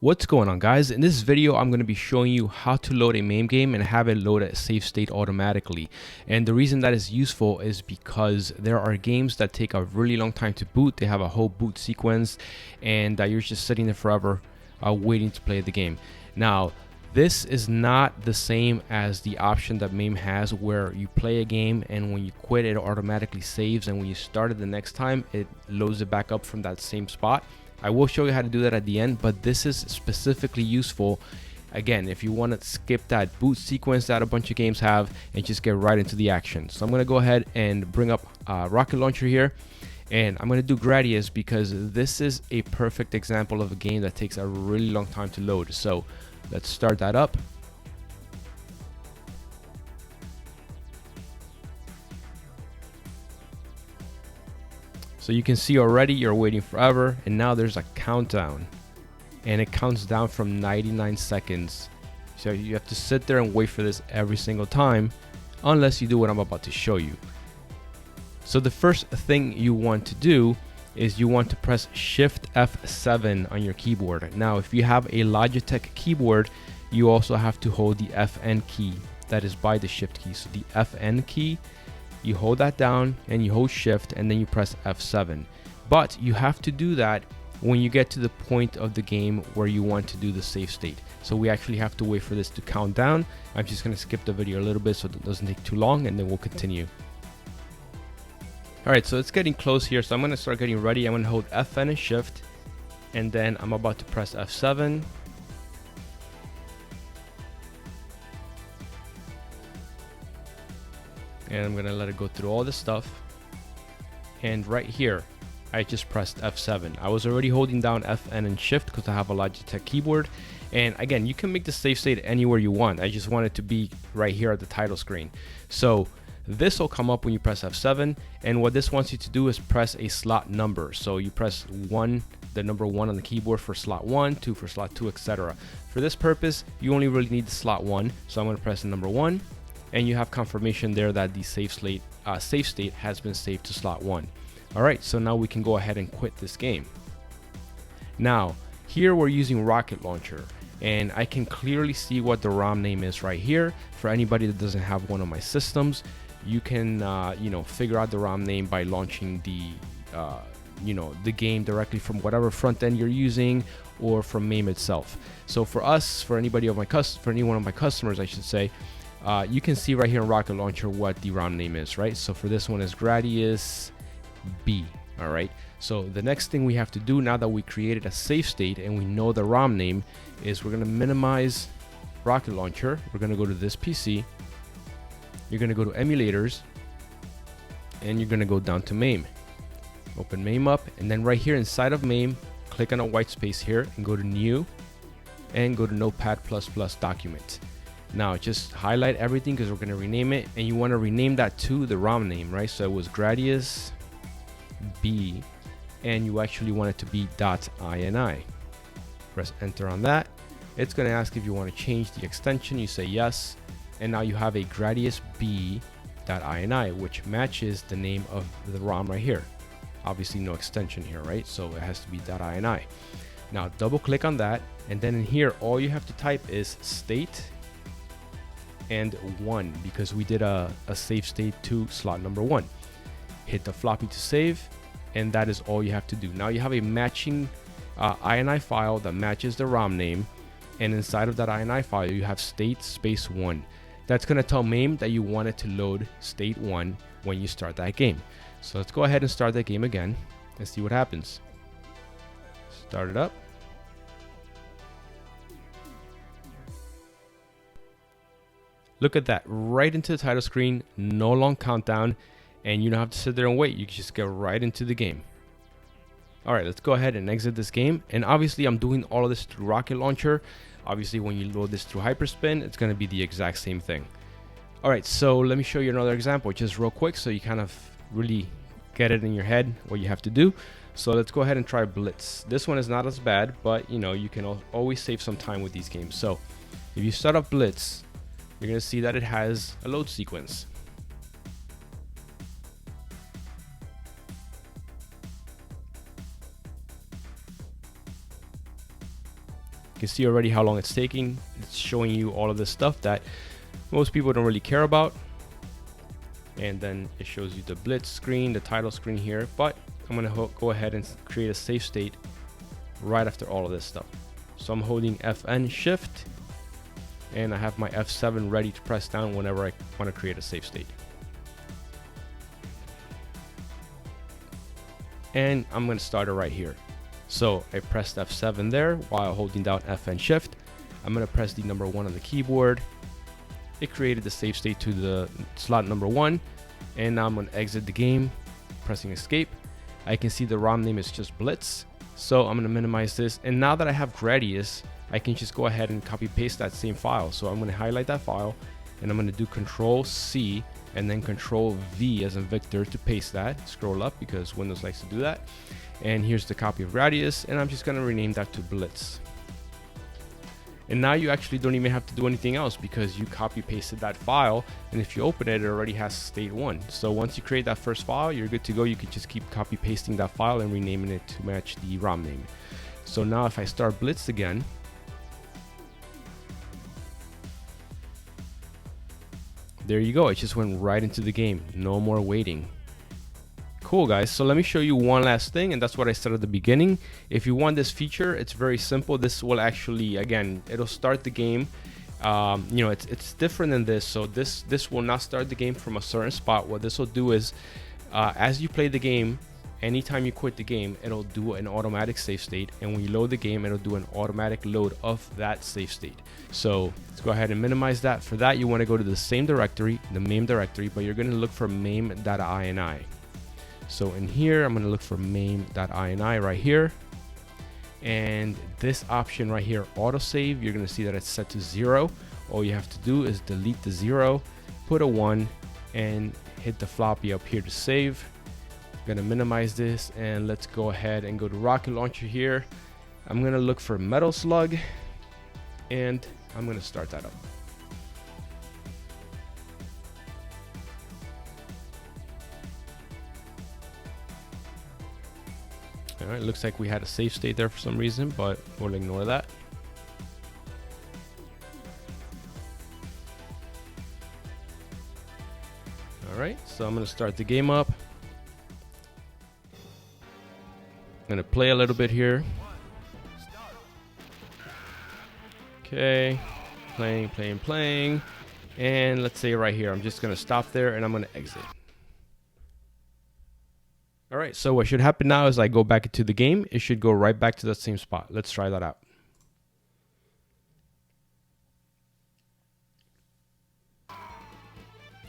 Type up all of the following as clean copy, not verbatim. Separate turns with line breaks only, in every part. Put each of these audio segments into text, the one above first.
What's going on, guys? In this video I'm going to be showing you how to load a MAME game and have it load a save state automatically. And the reason that is useful is because there are games that take a really long time to boot. They have a whole boot sequence and you're just sitting there forever waiting to play the game. Now this is not the same as the option that MAME has where you play a game and when you quit it automatically saves, and when you start it the next time it loads it back up from that same spot. I will show you how to do that at the end, but this is specifically useful again if you want to skip that boot sequence that a bunch of games have and just get right into the action. So I'm going to go ahead and bring up Rocket Launcher here, and I'm going to do Gradius because this is a perfect example of a game that takes a really long time to load. So let's start that up. So you can see already you're waiting forever, and now there's a countdown and it counts down from 99 seconds. So you have to sit there and wait for this every single time unless you do what I'm about to show you. So the first thing you want to do is you want to press Shift F7 on your keyboard. Now if you have a Logitech keyboard, you also have to hold the FN key that is by the Shift key. So the FN key, you hold that down and you hold Shift and then you press F7. But you have to do that when you get to the point of the game where you want to do the save state. So we actually have to wait for this to count down. I'm just going to skip the video a little bit so it doesn't take too long, and then we'll continue. Alright, so it's getting close here, so I'm going to start getting ready. I'm going to hold FN and Shift, and then I'm about to press F7. And I'm going to let it go through all this stuff. And right here, I just pressed F7. I was already holding down FN and Shift because I have a Logitech keyboard. And again, you can make the save state anywhere you want. I just want it to be right here at the title screen. So this will come up when you press F7. And what this wants you to do is press a slot number. So you press 1, the number 1 on the keyboard for slot 1, 2 for slot 2, etc. For this purpose, you only really need the slot 1. So I'm going to press the number 1. And you have confirmation there that the save state has been saved to slot 1. Alright, so now we can go ahead and quit this game. Now, here we're using Rocket Launcher, and I can clearly see what the ROM name is right here. For anybody that doesn't have one of my systems, you can figure out the ROM name by launching the the game directly from whatever front end you're using or from MAME itself. So for us, for any one of my customers, I should say, you can see right here in Rocket Launcher what the ROM name is, right? So for this one is Gradius B. All right, so the next thing we have to do now that we created a save state and we know the ROM name is we're going to minimize Rocket Launcher. We're going to go to this PC, you're going to go to emulators, and you're going to go down to MAME. Open MAME up, and then right here inside of MAME, click on a white space here and go to new and go to Notepad++ document. Now just highlight everything because we're going to rename it, and you want to rename that to the ROM name, right? So it was Gradius B, and you actually want it to be .ini. Press enter on that. It's going to ask if you want to change the extension. You say yes, and now you have a Gradius B .ini, which matches the name of the ROM right here. Obviously no extension here, right? So it has to be .ini. Now double click on that, and then in here all you have to type is state and 1 because we did a save state to slot number 1. Hit the floppy to save, and that is all you have to do. Now you have a matching ini file that matches the ROM name, and inside of that ini file you have state space 1. That's going to tell MAME that you want it to load state 1 when you start that game. So let's go ahead and start that game again and see what happens. Start it up. Look at that, right into the title screen, no long countdown, and you don't have to sit there and wait. You can just get right into the game. Alright, let's go ahead and exit this game. And obviously I'm doing all of this through Rocket Launcher. Obviously when you load this through hyperspin, it's going to be the exact same thing. Alright, so let me show you another example just real quick so you kind of really get it in your head what you have to do. So let's go ahead and try Blitz. This one is not as bad, but you can always save some time with these games. So if you start up Blitz, you're going to see that it has a load sequence. You can see already how long it's taking. It's showing you all of this stuff that most people don't really care about. And then it shows you the blitz screen, the title screen here. But I'm going to go ahead and create a save state right after all of this stuff. So I'm holding FN Shift, and I have my F7 ready to press down whenever I want to create a save state. And I'm going to start it right here. So I pressed F7 there while holding down FN Shift. I'm going to press the number 1 on the keyboard. It created the save state to the slot number 1. And now I'm going to exit the game, pressing escape. I can see the ROM name is just Blitz. So I'm going to minimize this. And now that I have Gradius, I can just go ahead and copy paste that same file. So I'm going to highlight that file, and I'm going to do Control C and then Control V as in Victor to paste that. Scroll up because Windows likes to do that. And here's the copy of Gradius, and I'm just going to rename that to Blitz. And now you actually don't even have to do anything else because you copy pasted that file, and if you open it, it already has state 1. So once you create that first file, you're good to go. You can just keep copy pasting that file and renaming it to match the ROM name. So now if I start Blitz again, there you go. It just went right into the game. No more waiting. Cool, guys. So let me show you one last thing, and that's what I said at the beginning. If you want this feature, it's very simple. This will actually, again, it'll start the game. You know, it's different than this. So this will not start the game from a certain spot. What this will do is, as you play the game, anytime you quit the game, it'll do an automatic save state, and when you load the game, it'll do an automatic load of that save state. So let's go ahead and minimize that. For that, you want to go to the same directory, the MAME directory, but you're going to look for mame.ini. So in here, I'm going to look for mame.ini right here, and this option right here, autosave, you're going to see that it's set to 0. All you have to do is delete the 0, put a 1, and hit the floppy up here to save. Gonna minimize this, and let's go ahead and go to Rocket Launcher here. I'm gonna look for Metal Slug, and I'm gonna start that up. All right, looks like we had a save state there for some reason, but we'll ignore that. All right, so I'm gonna start the game up. I'm gonna play a little bit here. Okay, playing. And let's say right here, I'm just gonna stop there and I'm gonna exit. All right, so what should happen now is I go back into the game. It should go right back to that same spot. Let's try that out.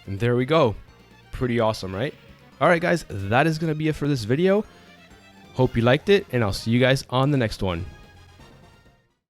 And there we go. Pretty awesome, right? All right, guys, that is gonna be it for this video. Hope you liked it, and I'll see you guys on the next one.